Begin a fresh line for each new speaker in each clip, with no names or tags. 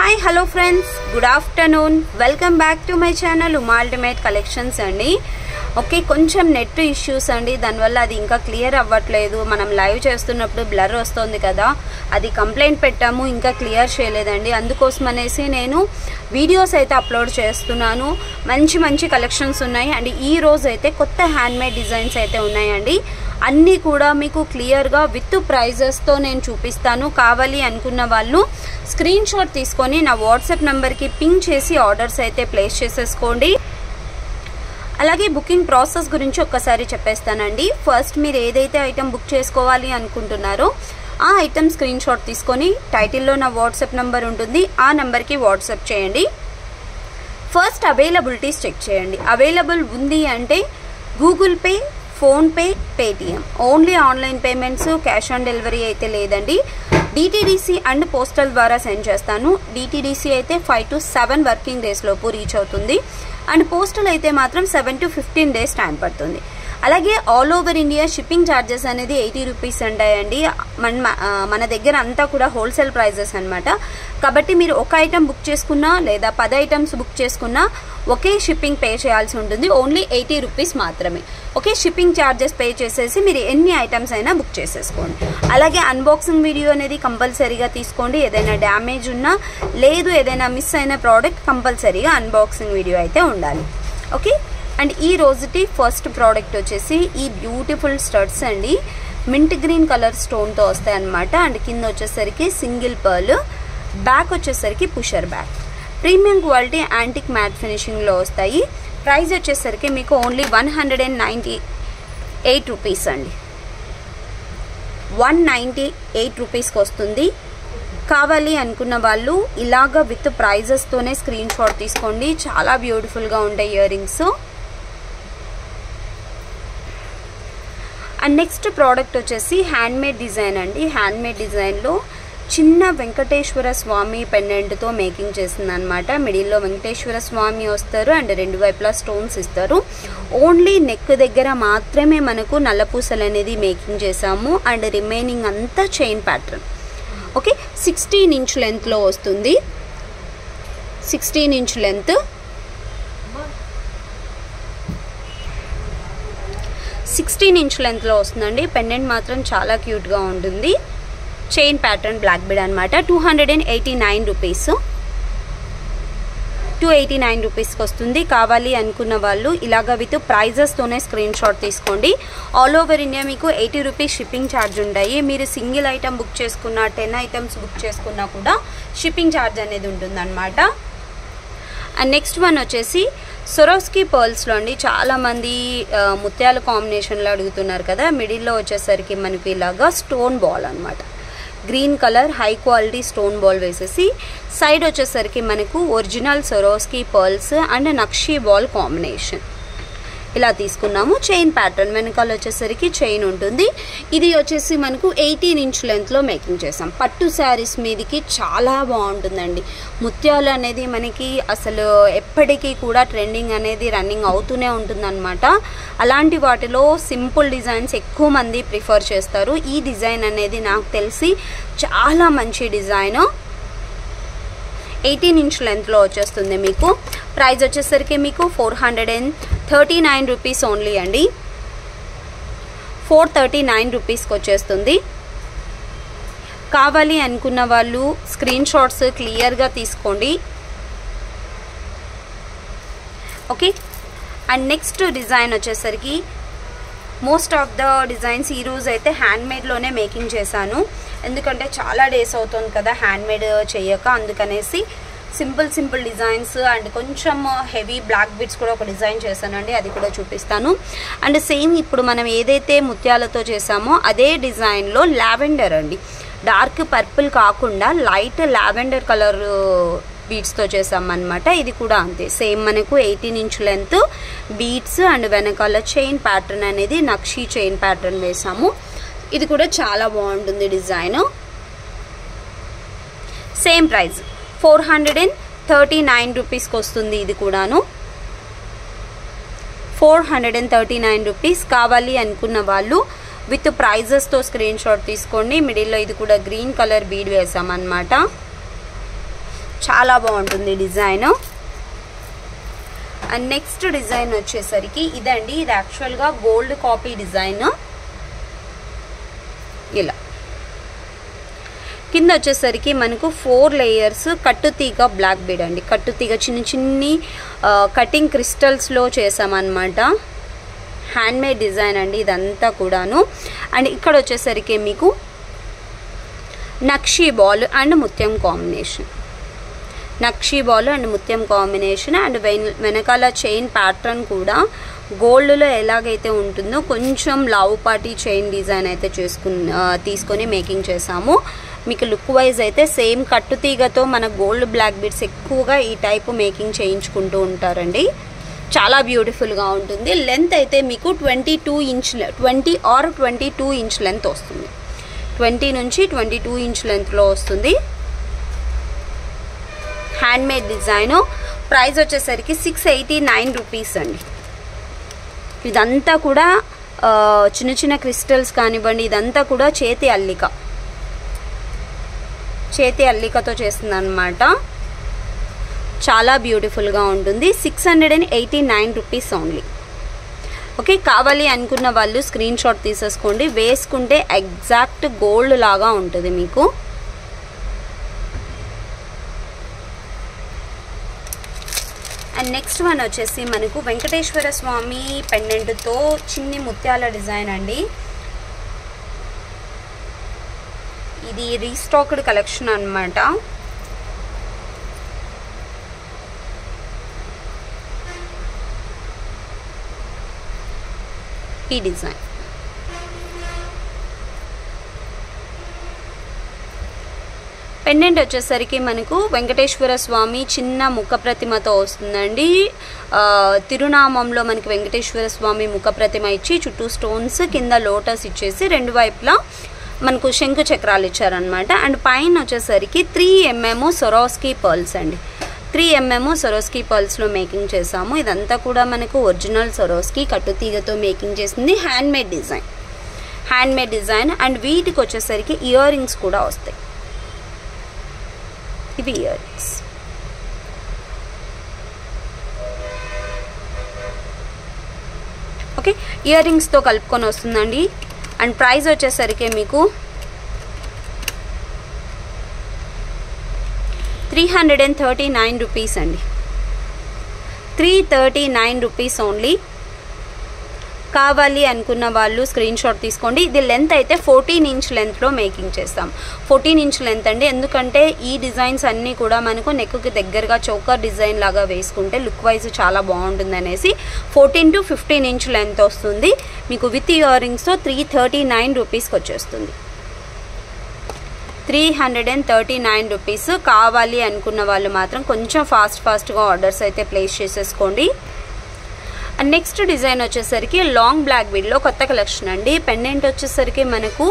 Hi hello friends, good afternoon. Welcome back to my channel Uma ultimate collections అండి. Okay, కొంచెం net issues అండి, దానివల్ల అది ఇంకా క్లియర్ అవ్వట్లేదు. మనం లైవ్ చేస్తున్నప్పుడు బ్లర్ వస్తుంది కదా, అది కంప్లైంట్ పెట్టాము, ఇంకా క్లియర్ చేయలేదండి. అందుకోసం అనేసి నేను వీడియోస్ అయితే అప్లోడ్ చేస్తున్నాను. మంచి మంచి కలెక్షన్స్ ఉన్నాయి అండ్ ఈ రోజు అయితే కొత్త హ్యాండ్మేడ్ డిజైన్స్ అయితే ఉన్నాయండి. అన్నీ కూడా మీకు క్లియర్గా విత్ ప్రైజెస్తో నేను చూపిస్తాను. కావాలి అనుకున్న వాళ్ళు స్క్రీన్ షాట్ తీసుకొని నా వాట్సాప్ నెంబర్కి పింగ్ చేసి ఆర్డర్స్ అయితే ప్లేస్ చేసేసుకోండి. అలాగే బుకింగ్ ప్రాసెస్ గురించి ఒక్కసారి చెప్పేస్తానండి. ఫస్ట్ మీరు ఏదైతే ఐటెం బుక్ చేసుకోవాలి అనుకుంటున్నారో ఆ ఐటెం స్క్రీన్ షాట్ తీసుకొని టైటిల్లో నా వాట్సాప్ నెంబర్ ఉంటుంది, ఆ నెంబర్కి వాట్సాప్ చేయండి. ఫస్ట్ అవైలబిలిటీస్ చెక్ చేయండి. అవైలబుల్ ఉంది అంటే Google pay, PhonePe, Paytm, only online payments, cash on delivery అయితే లేదండి. డిటిడిసి అండ్ పోస్టల్ ద్వారా సెండ్ చేస్తాను. డిటిడిసి అయితే 5 to 7 వర్కింగ్ డేస్ లోపు రీచ్ అవుతుంది అండ్ పోస్టల్ అయితే మాత్రం 7 to 15 డేస్ టైం పడుతుంది. అలాగే all over India shipping charges అనేది 80 రూపీస్ ఉంటాయండి. మన దగ్గర అంతా కూడా హోల్సేల్ ప్రైజెస్ అనమాట. కాబట్టి మీరు ఒక ఐటెం బుక్ చేసుకున్నా లేదా 10 ఐటమ్స్ బుక్ చేసుకున్నా ఒకే షిప్పింగ్ పే చేయాల్సి ఉంటుంది. ఓన్లీ 80 రూపీస్ మాత్రమే. ఓకే, షిప్పింగ్ ఛార్జెస్ పే చేసేసి మీరు ఎన్ని ఐటమ్స్ అయినా బుక్ చేసేసుకోండి. అలాగే అన్బాక్సింగ్ వీడియో అనేది కంపల్సరీగా తీసుకోండి. ఏదైనా డ్యామేజ్ ఉన్నా లేదు ఏదైనా మిస్ అయిన ప్రోడక్ట్ కంపల్సరీగా అన్బాక్సింగ్ వీడియో అయితే ఉండాలి. ఓకే, అండ్ ఈ రోజుటి ఫస్ట్ ప్రోడక్ట్ వచ్చేసి ఈ బ్యూటిఫుల్ స్టడ్స్ అండి. మింట్ గ్రీన్ కలర్ స్టోన్తో వస్తాయి అనమాట. అండ్ కింద వచ్చేసరికి సింగిల్ పర్ల్, బ్యాక్ వచ్చేసరికి pusher back, premium quality antique matte ఫినిషింగ్లో వస్తాయి. ప్రైస్ వచ్చేసరికి మీకు ఓన్లీ 198 రూపీస్ అండి. 198 రూపీస్కి వస్తుంది. కావాలి అనుకున్న వాళ్ళు ఇలాగ విత్ ప్రైజెస్తోనే స్క్రీన్ షాట్ తీసుకోండి. చాలా బ్యూటిఫుల్గా ఉంటాయి ear rings. And next product వచ్చేసి హ్యాండ్మేడ్ డిజైన్ అండి. హ్యాండ్మేడ్ డిజైన్లో చిన్న వెంకటేశ్వర స్వామి పెండెంట్తో మేకింగ్ చేసింది అనమాట. మిడిల్లో వెంకటేశ్వర స్వామి వస్తారు అండ్ రెండు వైపులా స్టోన్స్ ఇస్తారు. ఓన్లీ నెక్ దగ్గర మాత్రమే మనకు నల్లపూసలు అనేది మేకింగ్ చేసాము అండ్ రిమైనింగ్ అంతా చైన్ ప్యాటర్న్. ఓకే, 16 ఇంచ్ లెంత్లో వస్తుంది. 16 ఇంచ్ లెంత్, 16 ఇంచ్ లెంత్లో వస్తుందండి. పెండెంట్ మాత్రం చాలా క్యూట్గా ఉంటుంది. చైన్ ప్యాటర్న్ బ్లాక్ బీడ్ అనమాట. 289 రూపీస్, 289 రూపీస్కి వస్తుంది. కావాలి అనుకున్న వాళ్ళు ఇలాగ విత్ ప్రైజెస్తోనే స్క్రీన్ షాట్ తీసుకోండి. ఆల్ ఓవర్ ఇండియా మీకు 80 రూపీస్ షిప్పింగ్ ఛార్జ్ ఉంటాయి. మీరు సింగిల్ ఐటమ్ బుక్ చేసుకున్నా 10 ఐటమ్స్ బుక్ చేసుకున్నా కూడా షిప్పింగ్ ఛార్జ్ అనేది ఉంటుందన్నమాట. అండ్ నెక్స్ట్ వన్ వచ్చేసి సొరోస్కి పర్ల్స్లో అండి. చాలామంది ముత్యాల కాంబినేషన్లో అడుగుతున్నారు కదా. మిడిల్లో వచ్చేసరికి మనకి ఇలాగా స్టోన్ బాల్ అనమాట. Green colour high quality stone ball వేసేసి సైడ్ వచ్చేసరికి మనకు original Swarovski pearls and nakshi ball combination ఇలా తీసుకున్నాము. చైన్ ప్యాటర్న్ వెనకాల వచ్చేసరికి చైన్ ఉంటుంది. ఇది వచ్చేసి మనకు 18 ఇంచ్ లెంత్లో మేకింగ్ చేసాం. పట్టు శారీస్ మీదకి చాలా బాగుంటుందండి. ముత్యాలు అనేది మనకి అసలు ఎప్పటికీ కూడా ట్రెండింగ్ అనేది రన్నింగ్ అవుతూనే ఉంటుందన్నమాట. అలాంటి వాటిలో సింపుల్ డిజైన్స్ ఎక్కువ మంది ప్రిఫర్ చేస్తారు. ఈ డిజైన్ అనేది నాకు తెలిసి చాలా మంచి డిజైన్. 18 ఇంచ్ లెంత్లో వచ్చేస్తుంది. మీకు ప్రైస్ వచ్చేసరికి మీకు 439 రూపీస్ ఓన్లీ అండి. 439 రూపీస్కి వచ్చేస్తుంది. కావాలి అనుకున్న వాళ్ళు స్క్రీన్ షాట్స్ క్లియర్గా తీసుకోండి. ఓకే, అండ్ నెక్స్ట్ డిజైన్ వచ్చేసరికి మోస్ట్ ఆఫ్ ద డిజైన్స్ ఈరోజు అయితే హ్యాండ్మేడ్లోనే మేకింగ్ చేశాను. ఎందుకంటే చాలా డేస్ అవుతుంది కదా హ్యాండ్మేడ్ చేయక, అందుకనేసి సింపుల్ డిజైన్స్ అండ్ కొంచెం హెవీ బ్లాక్ బిట్స్ కూడా ఒక డిజైన్ చేశానండి, అది కూడా చూపిస్తాను. అండ్ సేమ్ ఇప్పుడు మనం ఏదైతే ముత్యాలతో చేసామో అదే డిజైన్లో లావెండర్ అండి. డార్క్ పర్పుల్ కాకుండా లైట్ లావెండర్ కలర్ బీడ్స్తో చేసామన్నమాట. ఇది కూడా అంతే సేమ్ మనకు 18 ఇంచ్ లెంత్ బీడ్స్ అండ్ వెనకాల చైన్ ప్యాటర్న్ అనేది నక్షీ చైన్ ప్యాటర్న్ వేసాము. ఇది కూడా చాలా బాగుంటుంది డిజైన్. సేమ్ ప్రైస్ 439 రూపీస్కి వస్తుంది. ఇది కూడాను 439 రూపీస్. కావాలి అనుకున్న వాళ్ళు విత్ ప్రైజెస్తో స్క్రీన్ షాట్ తీసుకోండి. మిడిల్లో ఇది కూడా గ్రీన్ కలర్ బీడ్ వేసామన్నమాట. చాలా బాగుంటుంది డిజైన్. అండ్ నెక్స్ట్ డిజైన్ వచ్చేసరికి ఇదండి. ఇది యాక్చువల్గా గోల్డ్ కాపీ డిజైన్. ఇలా కింద వచ్చేసరికి మనకు 4 లేయర్స్ కట్టుతీగ బ్లాక్ బీడ్ అండి. కట్టుతీగ చిన్ని చిన్ని కటింగ్ క్రిస్టల్స్లో చేసామన్నమాట. హ్యాండ్మేడ్ డిజైన్ అండి ఇదంతా కూడాను. అండ్ ఇక్కడ వచ్చేసరికి మీకు నక్షీ బాల్ అండ్ ముత్యం కాంబినేషన్. నక్షీ బాల్ అండ్ ముత్యం కాంబినేషన్. అండ్ వెనకాల చైన్ ప్యాటర్న్ కూడా గోల్డ్లో ఎలాగైతే ఉంటుందో కొంచెం లావుపాటి చైన్ డిజైన్ అయితే తీసుకొని మేకింగ్ చేసాము. మీకు లుక్ వైజ్ అయితే సేమ్ కట్టుతీగతో మన గోల్డ్ బ్లాక్ బీడ్స్ ఎక్కువగా ఈ టైప్ మేకింగ్ చేయించుకుంటూ ఉంటారండి. చాలా బ్యూటిఫుల్గా ఉంటుంది. లెంత్ అయితే మీకు 22 ఇంచ్ 20 or 22 ఇంచ్ లెంత్ వస్తుంది. 20 నుంచి 22 ఇంచ్ లెంత్లో వస్తుంది. Handmade design. ప్రైస్ వచ్చేసరికి 689 రూపీస్ అండి. ఇదంతా కూడా చిన్న చిన్న క్రిస్టల్స్ కానివ్వండి, ఇదంతా కూడా చేతి అల్లికతో చేస్తుంది అనమాట. చాలా బ్యూటిఫుల్గా ఉంటుంది. 689 రూపీస్ ఓన్లీ. ఓకే, కావాలి అనుకున్న వాళ్ళు స్క్రీన్ షాట్ తీసేసుకోండి. వేసుకుంటే ఎగ్జాక్ట్ గోల్డ్ లాగా ఉంటుంది మీకు. అండ్ నెక్స్ట్ వన్ వచ్చేసి మనకు వెంకటేశ్వర స్వామి పెండెంట్తో చిన్ని ముత్యాల డిజైన్ అండి. ఇది రీస్టాక్డ్ కలెక్షన్ అన్నమాట. ఈ డిజైన్ పెండెంట్ వచ్చేసరికి మనకు వెంకటేశ్వర స్వామి చిన్న ముఖ ప్రతిమతో వస్తుందండి. తిరునామంలో మనకి వెంకటేశ్వర స్వామి ముఖ ప్రతిమ ఇచ్చి చుట్టూ స్టోన్స్, కింద లోటస్ ఇచ్చేసి రెండు వైపులా మనకు శంకు చక్రాలు ఇచ్చారనమాట. అండ్ పైన వచ్చేసరికి 3mm సొరోస్కీ పర్ల్స్ అండి. 3mm సొరోస్కీ పర్ల్స్లో మేకింగ్ చేసాము. ఇదంతా కూడా మనకు ఒరిజినల్ సొరోస్కీ కట్టుతీగతో మేకింగ్ చేసింది. Handmade design. అండ్ వీటికి వచ్చేసరికి ఇయర్ రింగ్స్ కూడా వస్తాయి. ఇవి ఇయర్ రింగ్స్. ఓకే, ఇయర్ రింగ్స్తో కలుపుకొని వస్తుందండి. అండ్ ప్రైస్ వచ్చేసరికి మీకు 339 రూపీస్ అండి. 339 రూపీస్ ఓన్లీ. కావాలి అనుకున్న వాళ్ళు స్క్రీన్ షాట్ తీసుకోండి. ఇది లెంత్ అయితే 14 ఇంచ్ లెంత్లో మేకింగ్ చేస్తాం. 14 ఇంచ్ లెంత్ అండి. ఎందుకంటే ఈ డిజైన్స్ అన్నీ కూడా మనకు నెక్కి దగ్గరగా చౌకర్ డిజైన్ లాగా వేసుకుంటే లుక్ వైజ్ చాలా బాగుంటుంది అనేసి 14 to 15 ఇంచ్ లెంత్ వస్తుంది మీకు. విత్ ఇయర్ రింగ్స్తో 339 రూపీస్కి వచ్చేస్తుంది. 339 రూపీస్. కావాలి అనుకున్న వాళ్ళు మాత్రం కొంచెం ఫాస్ట్గా ఆర్డర్స్ అయితే ప్లేస్ చేసేసుకోండి. అండ్ నెక్స్ట్ డిజైన్ వచ్చేసరికి లాంగ్ బ్లాక్ బీడ్లో కొత్త కలెక్షన్ అండి. పెండెంట్ వచ్చేసరికి మనకు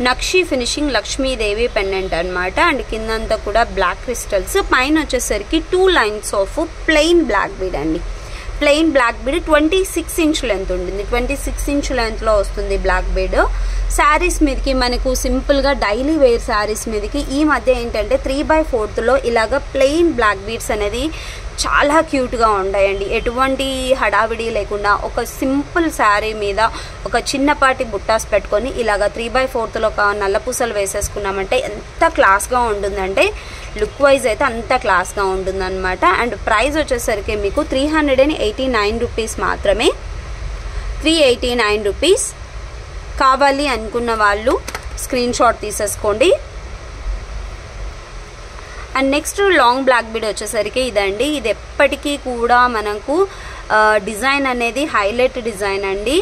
నక్షి ఫినిషింగ్ లక్ష్మీదేవి పెండెంట్ అనమాట. అండ్ కిందంతా కూడా బ్లాక్ క్రిస్టల్స్. పైన వచ్చేసరికి 2 lines of plain black bead అండి. Plain black bead 26 inch length ఉంటుంది. 26 ఇంచ్ లెంత్లో వస్తుంది బ్లాక్ బీడ్. శారీస్ మీదకి మనకు సింపుల్గా డైలీ వేర్ శారీస్ మీదకి ఈ మధ్య ఏంటంటే 3/4లో ఇలాగ ప్లెయిన్ బ్లాక్ బీడ్స్ అనేది చాలా క్యూట్గా ఉంటాయండి. ఎటువంటి హడావిడి లేకుండా ఒక సింపుల్ శారీ మీద ఒక చిన్నపాటి బుట్టాస్ పెట్టుకొని ఇలాగ 3/4లో ఒక నల్లపూసలు వేసేసుకున్నామంటే ఎంత క్లాస్గా ఉంటుందంటే లుక్ వైజ్ అయితే అంత క్లాస్గా ఉంటుందన్నమాట. అండ్ ప్రైస్ వచ్చేసరికి మీకు 389 రూపీస్ మాత్రమే. 389 రూపీస్. కావాలి అనుకున్న వాళ్ళు స్క్రీన్ షాట్ తీసేసుకోండి. And next long black bead వచ్చేసరికి ఇదండి. ఇది ఎప్పటికీ కూడా మనకు డిజైన్ అనేది హైలైట్ డిజైన్ అండి.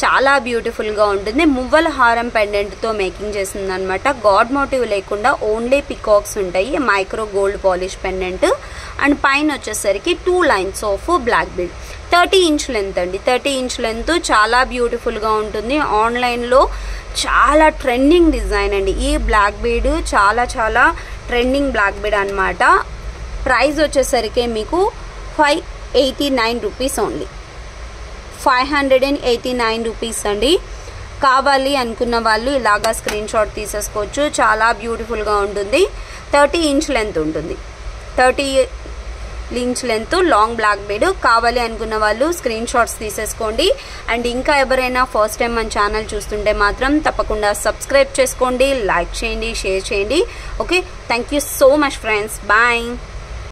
చాలా బ్యూటిఫుల్గా ఉంటుంది. మువ్వల హారం పెండెంట్తో మేకింగ్ చేసింది అనమాట. గాడ్ మోటివ్ లేకుండా ఓన్లీ పికాక్స్ ఉంటాయి. Micro gold polish pendant. And పైన వచ్చేసరికి 2 lines of black bead. 30 inch length అండి. 30 ఇంచ్ లెంత్ చాలా బ్యూటిఫుల్గా ఉంటుంది. ఆన్లైన్లో చాలా ట్రెండింగ్ డిజైన్ అండి. ఈ బ్లాక్ బీడ్ చాలా ట్రెండింగ్ బ్లాక్ బీడ్ అనమాట. ప్రైస్ వచ్చేసరికి మీకు 589 రూపీస్ ఓన్లీ. 589 రూపీస్ అండి. కావాలి అనుకున్న వాళ్ళు ఇలాగా స్క్రీన్ షాట్ తీసేసుకోవచ్చు. చాలా బ్యూటిఫుల్గా ఉంటుంది. 30 ఇంచ్ లెంత్ ఉంటుంది. 30 inch length long black bead. కావాలి అనుకున్న వాళ్ళు స్క్రీన్ షాట్స్ తీసేసుకోండి. అండ్ ఇంకా ఎవరైనా ఫస్ట్ టైం మన ఛానల్ చూస్తుంటే మాత్రం తప్పకుండా సబ్స్క్రైబ్ చేసుకోండి, లైక్ చేయండి, షేర్ చేయండి. Okay, thank you so much friends. Bye.